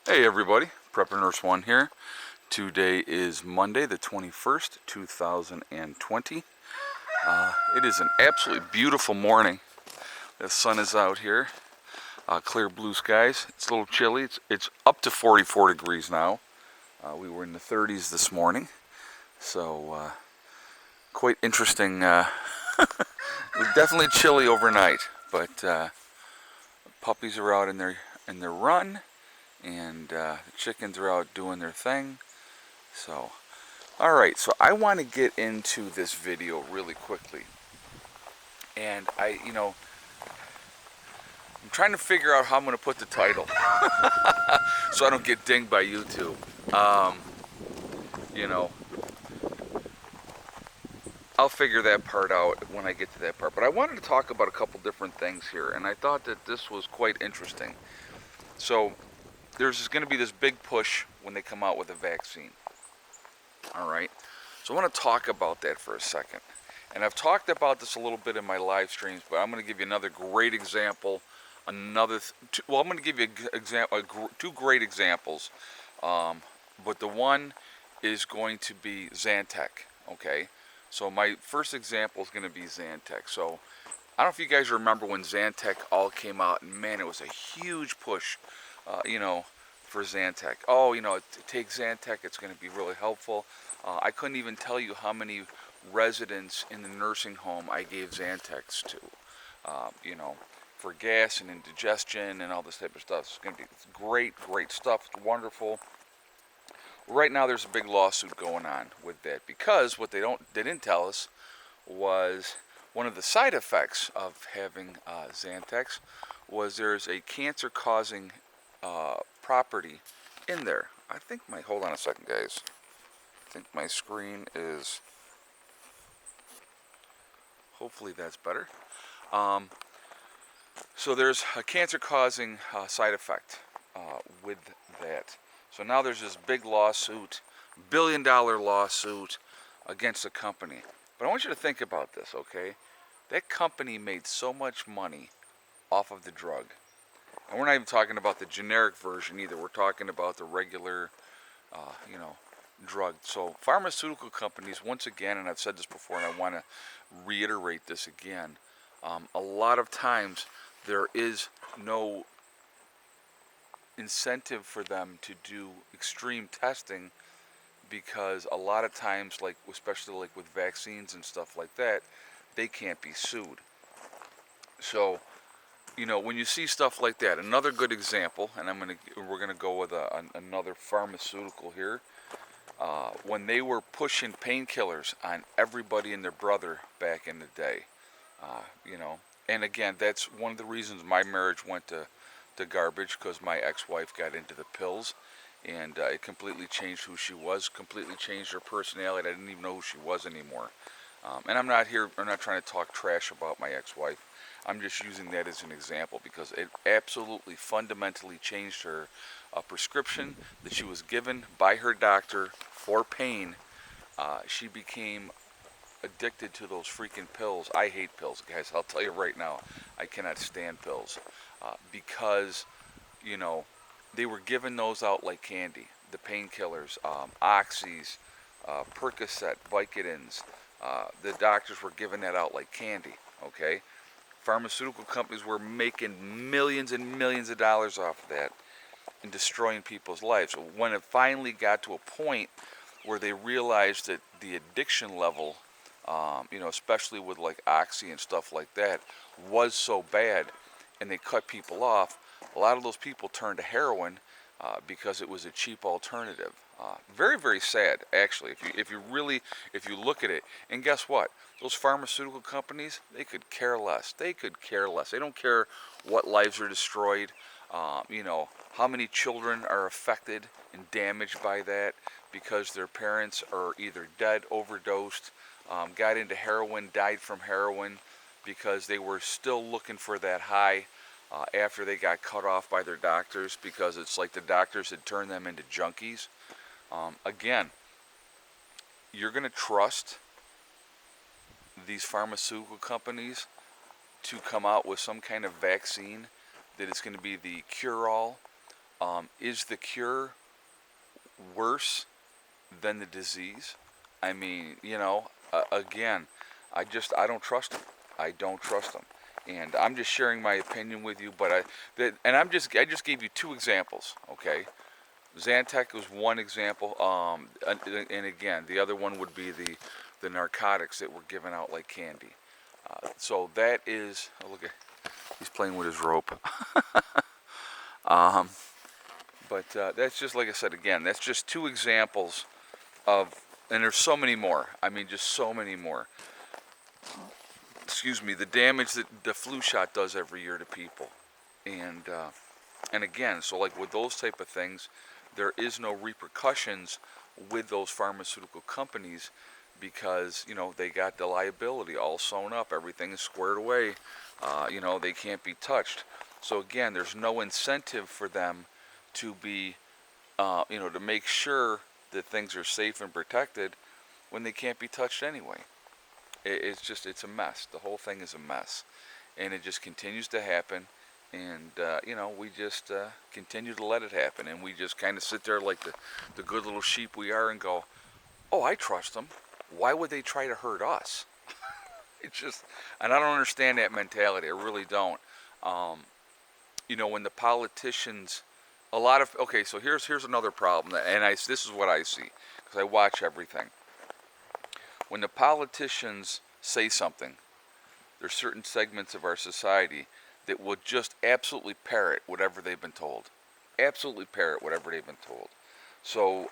Hey everybody, Prepper Nurse One here. Today is Monday the 21st, 2020. It is an absolutely beautiful morning. The sun is out here, clear blue skies. It's a little chilly. It's up to 44 degrees now. We were in the 30s this morning, so quite interesting. It was definitely chilly overnight, but puppies are out in their run, and the chickens are out doing their thing. So alright, so I want to get into this video really quickly. And I'm trying to figure out how I'm going to put the title so I don't get dinged by YouTube. You know, I'll figure that part out when I get to that part. But I wanted to talk about a couple different things here, and I thought that this was quite interesting. So, there's going to be this big push when they come out with a vaccine. Alright, so I want to talk about that for a second. And I've talked about this a little bit in my live streams, but I'm going to give you another great example. I'm going to give you two great examples. But the one is going to be Zantac. Okay, so my first example is going to be Zantac. So I don't know if you guys remember when Zantac all came out, and man, it was a huge push, for Zantac. Oh, take Zantac, it's going to be really helpful. I couldn't even tell you how many residents in the nursing home I gave Zantacs to, for gas and indigestion and all this type of stuff. It's going to be great, great stuff. It's wonderful. Right now, there's a big lawsuit going on with that because what they didn't tell us was one of the side effects of having Zantacs was there's a cancer-causing property in there. Hold on a second, guys. I think my screen is, hopefully that's better. So there's a cancer-causing side effect with that. So now there's this big lawsuit, billion-dollar lawsuit against the company. But I want you to think about this, okay? That company made so much money off of the drug. And we're not even talking about the generic version either. We're talking about the regular, drug. So pharmaceutical companies, once again, and I've said this before and I want to reiterate this again, a lot of times there is no incentive for them to do extreme testing because a lot of times, like especially like with vaccines and stuff like that, they can't be sued. So when you see stuff like that, another good example, and we're gonna go with another pharmaceutical here. When they were pushing painkillers on everybody and their brother back in the day, you know, and again, that's one of the reasons my marriage went to garbage because my ex-wife got into the pills, and it completely changed who she was, completely changed her personality. I didn't even know who she was anymore. And I'm not trying to talk trash about my ex-wife. I'm just using that as an example because it absolutely fundamentally changed her. A prescription that she was given by her doctor for pain, she became addicted to those freaking pills. I hate pills, guys. I'll tell you right now, I cannot stand pills because, you know, they were giving those out like candy. The painkillers, oxys, Percocet, Vicodins. The doctors were giving that out like candy. Okay, pharmaceutical companies were making millions and millions of dollars off of that and destroying people's lives. So when it finally got to a point where they realized that the addiction level, especially with like Oxy and stuff like that, was so bad, and they cut people off, a lot of those people turned to heroin because it was a cheap alternative. Very, very sad, actually. If you look at it, and guess what? Those pharmaceutical companies, they could care less. They could care less. They don't care what lives are destroyed. How many children are affected and damaged by that because their parents are either dead, overdosed, got into heroin, died from heroin because they were still looking for that high after they got cut off by their doctors because it's like the doctors had turned them into junkies. Again, you're going to trust these pharmaceutical companies to come out with some kind of vaccine that is going to be the cure-all Is the cure worse than the disease? I mean, again, I don't trust them. I don't trust them, and I'm just sharing my opinion with you. But I just gave you two examples. Okay, Zantac was one example. And again, the other one would be the narcotics that were given out like candy. So that is, oh, look at, he's playing with his rope. um, but that's just, like I said, again, that's just two examples of, and there's so many more. I mean, just so many more. Excuse me, the damage that the flu shot does every year to people. And again, so like with those type of things, there is no repercussions with those pharmaceutical companies because, they got the liability all sewn up. Everything is squared away. They can't be touched. So again, there's no incentive for them to be, to make sure that things are safe and protected when they can't be touched anyway. It's a mess. The whole thing is a mess. And it just continues to happen. And, we just continue to let it happen. And we just kind of sit there like the good little sheep we are and go, oh, I trust them. Why would they try to hurt us? And I don't understand that mentality. I really don't. When the politicians, okay, so here's another problem. And this is what I see, because I watch everything. When the politicians say something, there's certain segments of our society that will just absolutely parrot whatever they've been told. Absolutely parrot whatever they've been told. So,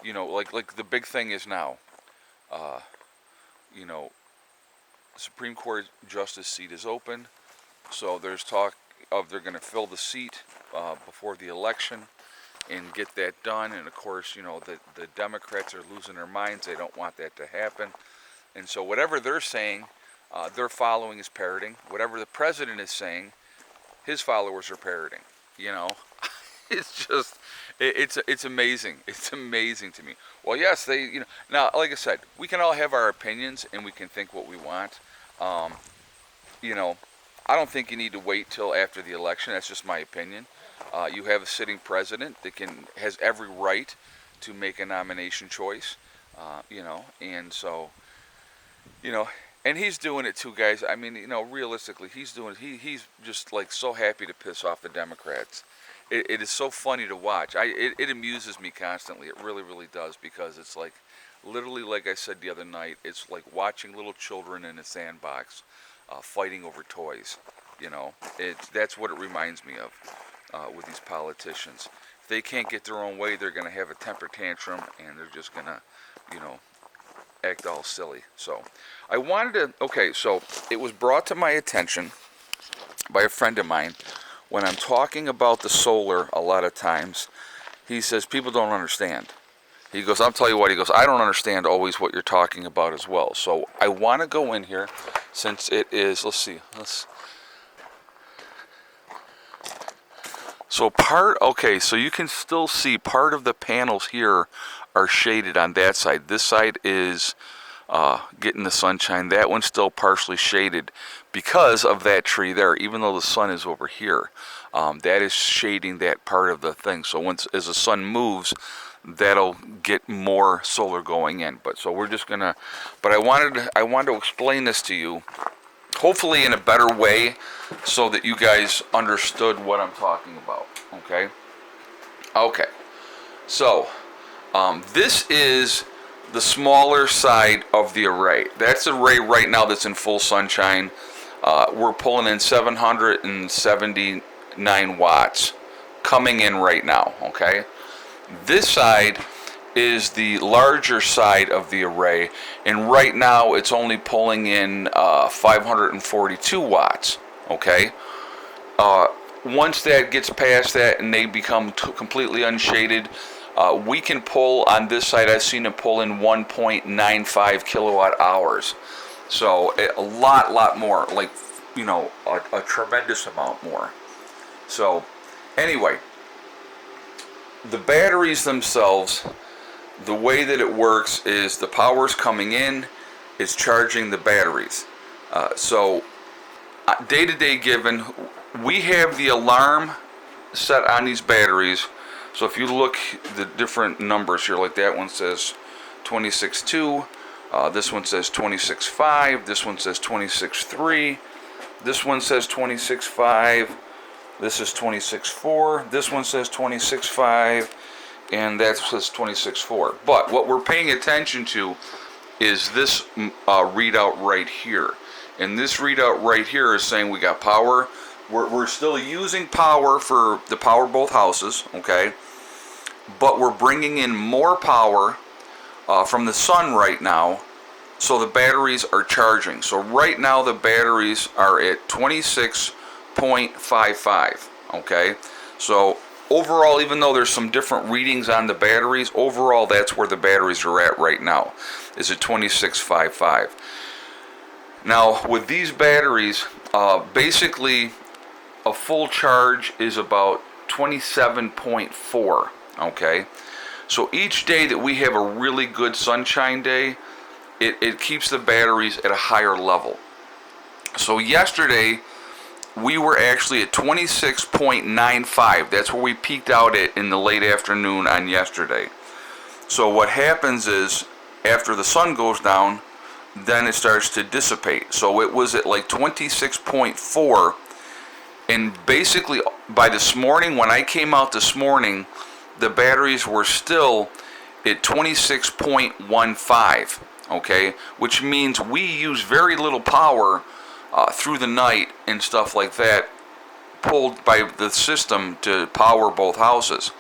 like the big thing is now, the Supreme Court justice seat is open. So there's talk of they're going to fill the seat before the election and get that done. And of course, the Democrats are losing their minds. They don't want that to happen. And so whatever they're saying, their following is parroting. Whatever the president is saying, his followers are parroting. It's just, it's amazing. It's amazing to me. Well, yes, now, like I said, we can all have our opinions and we can think what we want. I don't think you need to wait till after the election. That's just my opinion. You have a sitting president that has every right to make a nomination choice, and so, and he's doing it too, guys. I mean, realistically, he's doing it. He's just like so happy to piss off the Democrats. It is so funny to watch. It amuses me constantly. It really, really does, because it's like, literally, like I said the other night, it's like watching little children in a sandbox fighting over toys. That's what it reminds me of with these politicians. If they can't get their own way, they're going to have a temper tantrum, and they're just going to, act all silly. So I wanted to, okay, so it was brought to my attention by a friend of mine. When I'm talking about the solar, a lot of times, he says, people don't understand. He goes, I'll tell you what, he goes, I don't understand always what you're talking about as well. So I want to go in here, since it is, let's see, so so you can still see part of the panels here are shaded on that side. This side is getting the sunshine. That one's still partially shaded because of that tree there, even though the sun is over here. That is shading that part of the thing. So as the sun moves, that'll get more solar going in. But so we're just gonna, but I wanted to explain this to you, hopefully in a better way, so that you guys understood what I'm talking about. Okay, so this is the smaller side of the array. That's the array right now that's in full sunshine. We're pulling in 779 watts coming in right now. Okay, this side is the larger side of the array, and right now it's only pulling in 542 watts. Okay, once that gets past that and they become completely unshaded, we can pull on this side. I've seen it pull in 1.95 kilowatt hours. So a lot more, like, a tremendous amount more. So anyway, the batteries themselves, the way that it works is the power's coming in, it's charging the batteries. So day to day given, we have the alarm set on these batteries. So if you look the different numbers here, like that one says 26.2, this one says 26.5, this one says 26.3, this one says 26.5, this is 26.4, this one says 26.5, and that says 26.4. But what we're paying attention to is this readout right here. And this readout right here is saying we got power. We're still using power for the power both houses, okay? But we're bringing in more power from the sun right now, so the batteries are charging. So right now the batteries are at 26.55, okay? So overall, even though there's some different readings on the batteries, overall that's where the batteries are at right now, is at 26.55. Now with these batteries, basically a full charge is about 27.4, okay? So each day that we have a really good sunshine day, it keeps the batteries at a higher level. So yesterday, we were actually at 26.95. That's where we peaked out at in the late afternoon on yesterday. So what happens is, after the sun goes down, then it starts to dissipate. So it was at like 26.4, and basically by this morning, when I came out this morning, the batteries were still at 26.15, okay? Which means we use very little power through the night and stuff like that, pulled by the system to power both houses.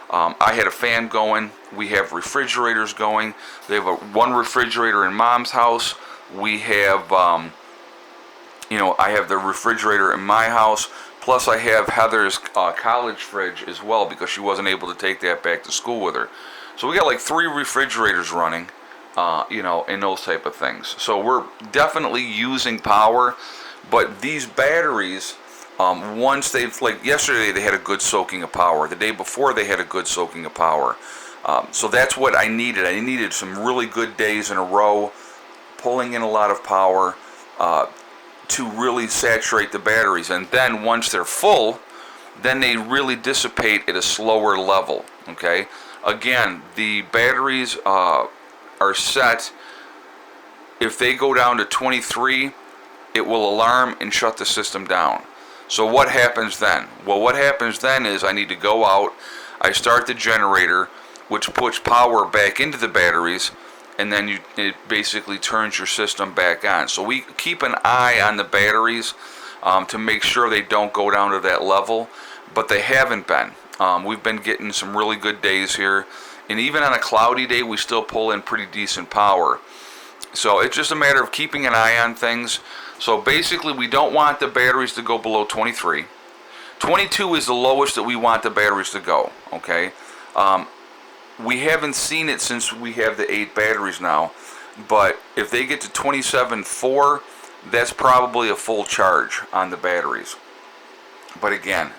I had a fan going. We have refrigerators going. They have one refrigerator in Mom's house. We have, I have the refrigerator in my house. Plus, I have Heather's college fridge as well, because she wasn't able to take that back to school with her. So we got like 3 refrigerators running, and those type of things. So we're definitely using power, but these batteries, once they've, like yesterday they had a good soaking of power. The day before they had a good soaking of power. So that's what I needed. I needed some really good days in a row, pulling in a lot of power, to really saturate the batteries. And then once they're full, then they really dissipate at a slower level, okay? Again, the batteries are set. If they go down to 23, it will alarm and shut the system down. So what happens then? Well, what happens then is I need to go out, I start the generator, which puts power back into the batteries, and then it basically turns your system back on. So we keep an eye on the batteries to make sure they don't go down to that level, but they haven't been. We've been getting some really good days here, and even on a cloudy day, we still pull in pretty decent power. So it's just a matter of keeping an eye on things. So basically, we don't want the batteries to go below 23. 22 is the lowest that we want the batteries to go, okay? We haven't seen it since we have the 8 batteries now, but if they get to 27.4, that's probably a full charge on the batteries. But again,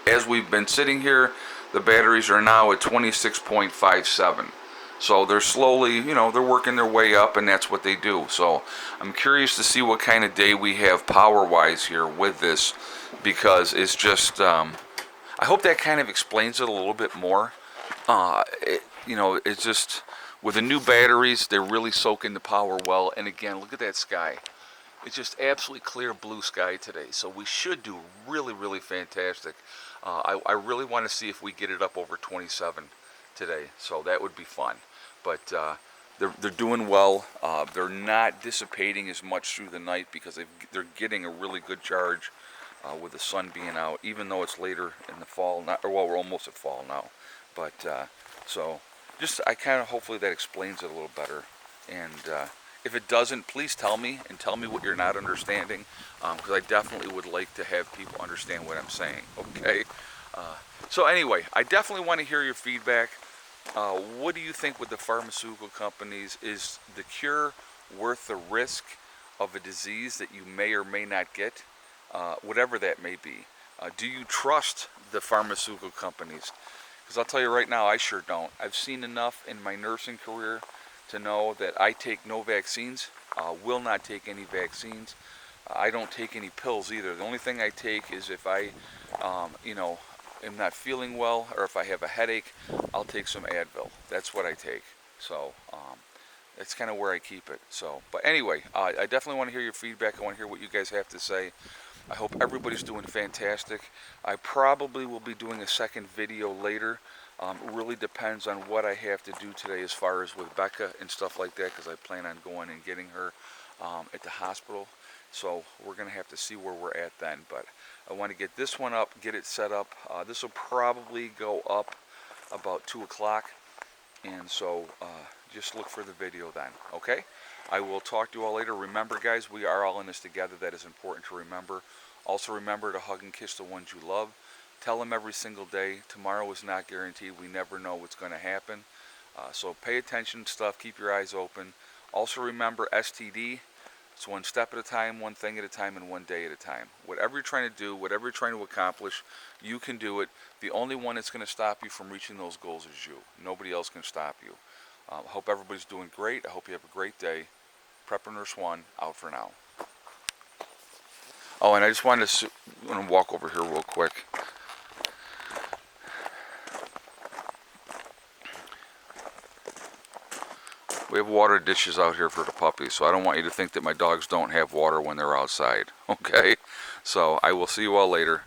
as we've been sitting here, the batteries are now at 26.57. So they're slowly, they're working their way up, and that's what they do. So I'm curious to see what kind of day we have power-wise here with this, because it's just, I hope that kind of explains it a little bit more. It's just, with the new batteries, they're really soaking the power well. And again, look at that sky. It's just absolutely clear blue sky today. So we should do really, really fantastic. I really want to see if we get it up over 27 today. So that would be fun. But they're doing well. They're not dissipating as much through the night, because they're getting a really good charge with the sun being out, even though it's later in the fall. We're almost at fall now. But so just, hopefully that explains it a little better. And if it doesn't, please tell me, and tell me what you're not understanding, because I definitely would like to have people understand what I'm saying, okay? So anyway, I definitely want to hear your feedback. What do you think with the pharmaceutical companies? Is the cure worth the risk of a disease that you may or may not get, whatever that may be? Do you trust the pharmaceutical companies? Because I'll tell you right now, I sure don't. I've seen enough in my nursing career to know that I take no vaccines, will not take any vaccines. I don't take any pills either. The only thing I take is if I, am not feeling well or if I have a headache, I'll take some Advil. That's what I take. So that's kind of where I keep it. So, but anyway, I definitely want to hear your feedback. I want to hear what you guys have to say. I hope everybody's doing fantastic. I probably will be doing a second video later. It really depends on what I have to do today as far as with Becca and stuff like that, because I plan on going and getting her at the hospital. So we're going to have to see where we're at then. But I want to get this one up, get it set up. This will probably go up about 2 o'clock. And so just look for the video then, okay? I will talk to you all later. Remember, guys, we are all in this together. That is important to remember. Also remember to hug and kiss the ones you love. Tell them every single day. Tomorrow is not guaranteed. We never know what's going to happen. So pay attention to stuff. Keep your eyes open. Also remember STD. It's one step at a time, one thing at a time, and one day at a time. Whatever you're trying to do, whatever you're trying to accomplish, you can do it. The only one that's going to stop you from reaching those goals is you. Nobody else can stop you. I hope everybody's doing great. I hope you have a great day. Prepper Nurse 1, out for now. Oh, and I just wanted to walk over here real quick. We have water dishes out here for the puppies, so I don't want you to think that my dogs don't have water when they're outside, okay? So I will see you all later.